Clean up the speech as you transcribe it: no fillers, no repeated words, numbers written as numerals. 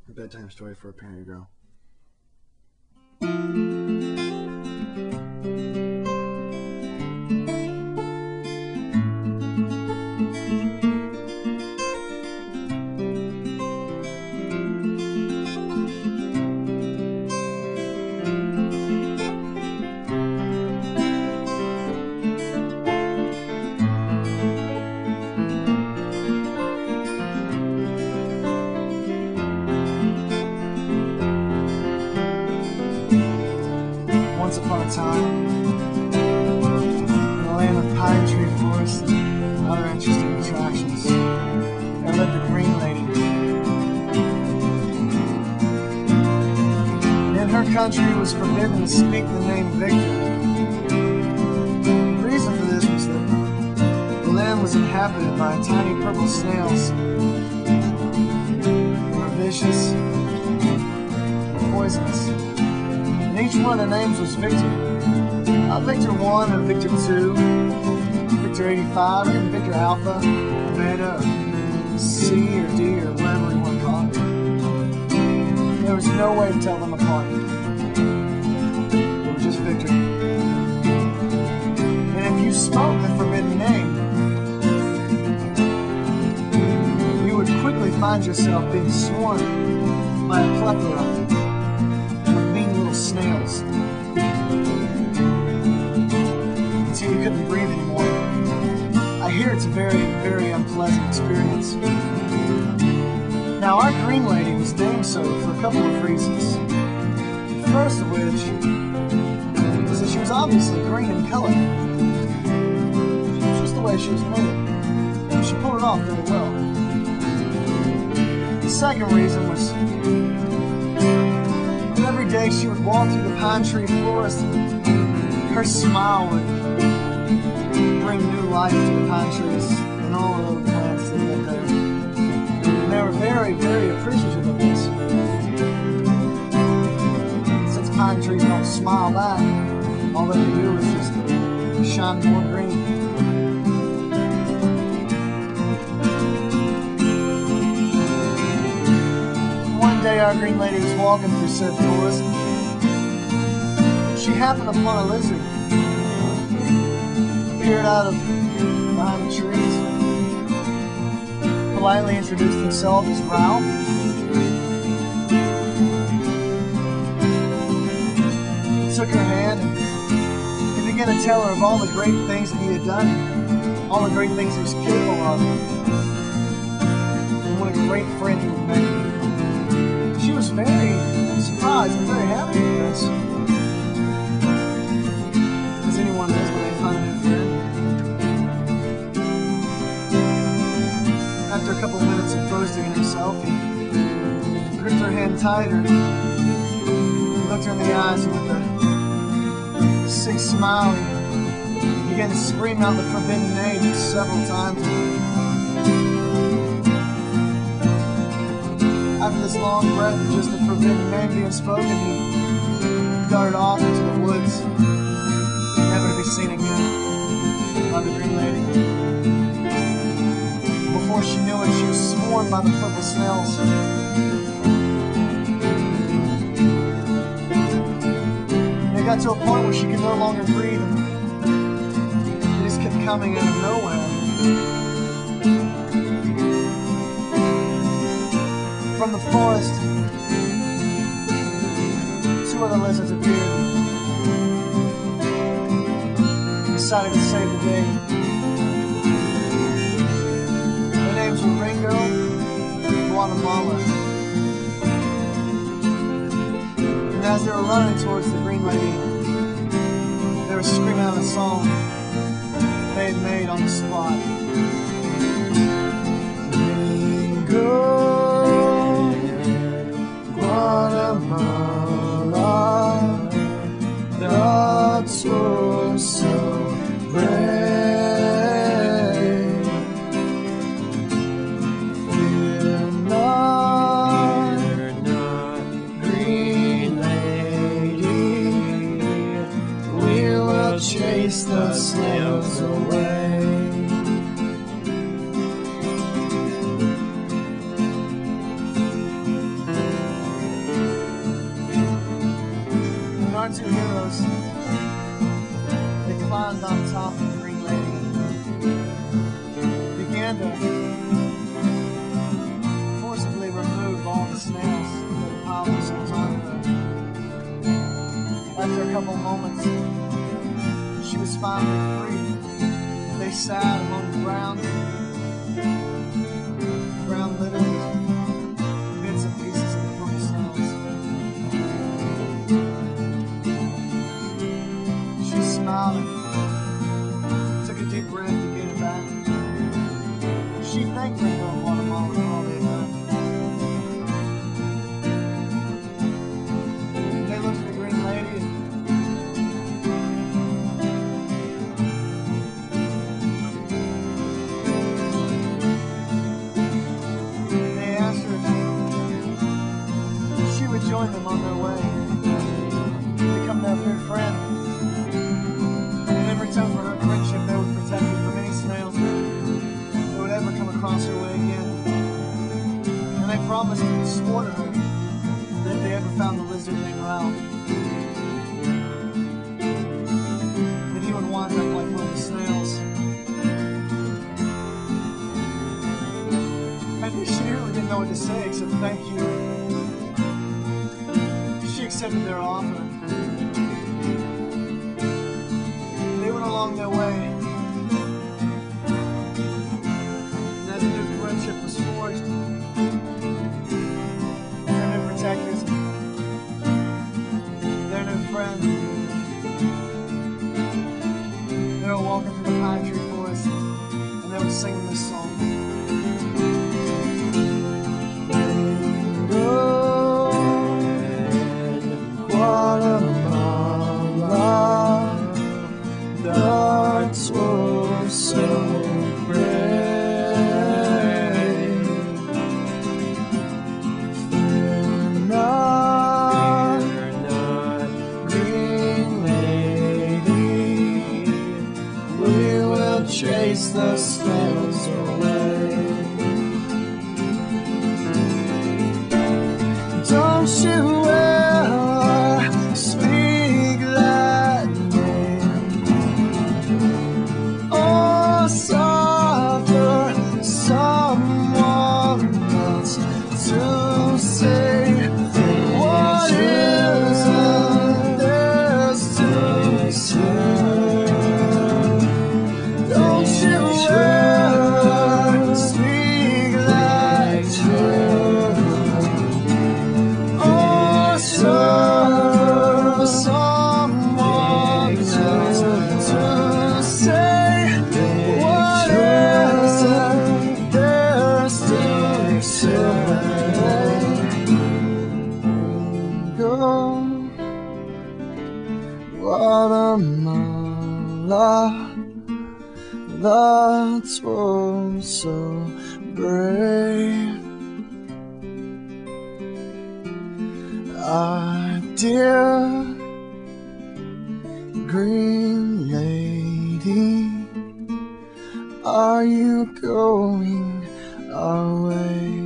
A bedtime story for a parent girl. Once upon a time, in a land of pine tree forests and other interesting attractions, there lived a green lady. And in her country it was forbidden to speak the name Victor. The reason for this was that the land was inhabited by tiny purple snails. They were vicious and poisonous. And each one of their names was Victor. Not Victor 1 or Victor 2, Victor 85, or Victor Alpha, Beta, or C or D, or whatever you want to call it. There was no way to tell them apart. They were just Victor. And if you spoke the forbidden name, you would quickly find yourself being swarmed by a plethora snails until you couldn't breathe anymore. I hear it's a very, very unpleasant experience. Now, our green lady was named so for a couple of reasons. The first of which was that she was obviously green in color. It's just the way she was made. She pulled it off very well. The second reason was every day she would walk through the pine tree forest and her smile would bring new life to the pine trees and all the little plants that lived there. And they were very, very appreciative of this. Since pine trees don't smile back, all that they do is just shine more green. One day our green lady was walking through said forest. She happened upon a lizard. Appeared out of behind the trees. Politely introduced himself as Ralph. He took her hand and he began to tell her of all the great things that he had done. All the great things he was capable of. And what a great friend he would make. She was very surprised and very happy with this. As anyone does when they find a new friend. After a couple minutes of boasting in himself, he gripped her hand tighter, looked her in the eyes, and with a sick smile, he began to scream out the forbidden name several times. After this long breath of just the forbidden name being spoken, he darted off into the woods, never to be seen again by the green lady. Before she knew it, she was swarmed by the purple snails. It got to a point where she could no longer breathe, and they just kept coming out of nowhere. From the forest, two other lizards appeared and decided to save the day. Their names were Ringo and Guatemala. And as they were running towards the green lady, they were screaming out a song they had made on the spot. Ringo, thoughts were so brave. Fear not, green lady, we will chase the snails away. two heroes, they climbed on top of the Green Lady, began to forcibly remove all the snails that had piled themselves on her. After a couple moments, she was finally free. They sat among the ground littered with bits and pieces of the purple snails. She smiled and took a deep breath to get it back. She thanked Ringo and Guatemala for all they had done. They looked at the Green Lady and they asked her if she would join them on their way, become their good friend. And in return for her friendship, they would protect her from any snails that would ever come across her way again. And they promised and swore to her that if they ever found the lizard named Ralph, that he would wind up like one of the snails. I knew she really didn't know what to say except thank you. She accepted their offer. They went along their way. And as a new friendship was forged, their new protectors, their new friends, they were walking through the pine tree forest and they were singing this song. Chase the snails away. Don't you ever speak that name or suffer someone else to say what isn't theirs to say. Don't you ever speak like her or serve someone else to say what isn't theirs to say. Go, Guatemala, that's what's so brave. Ah, dear Green Lady, are you going our way?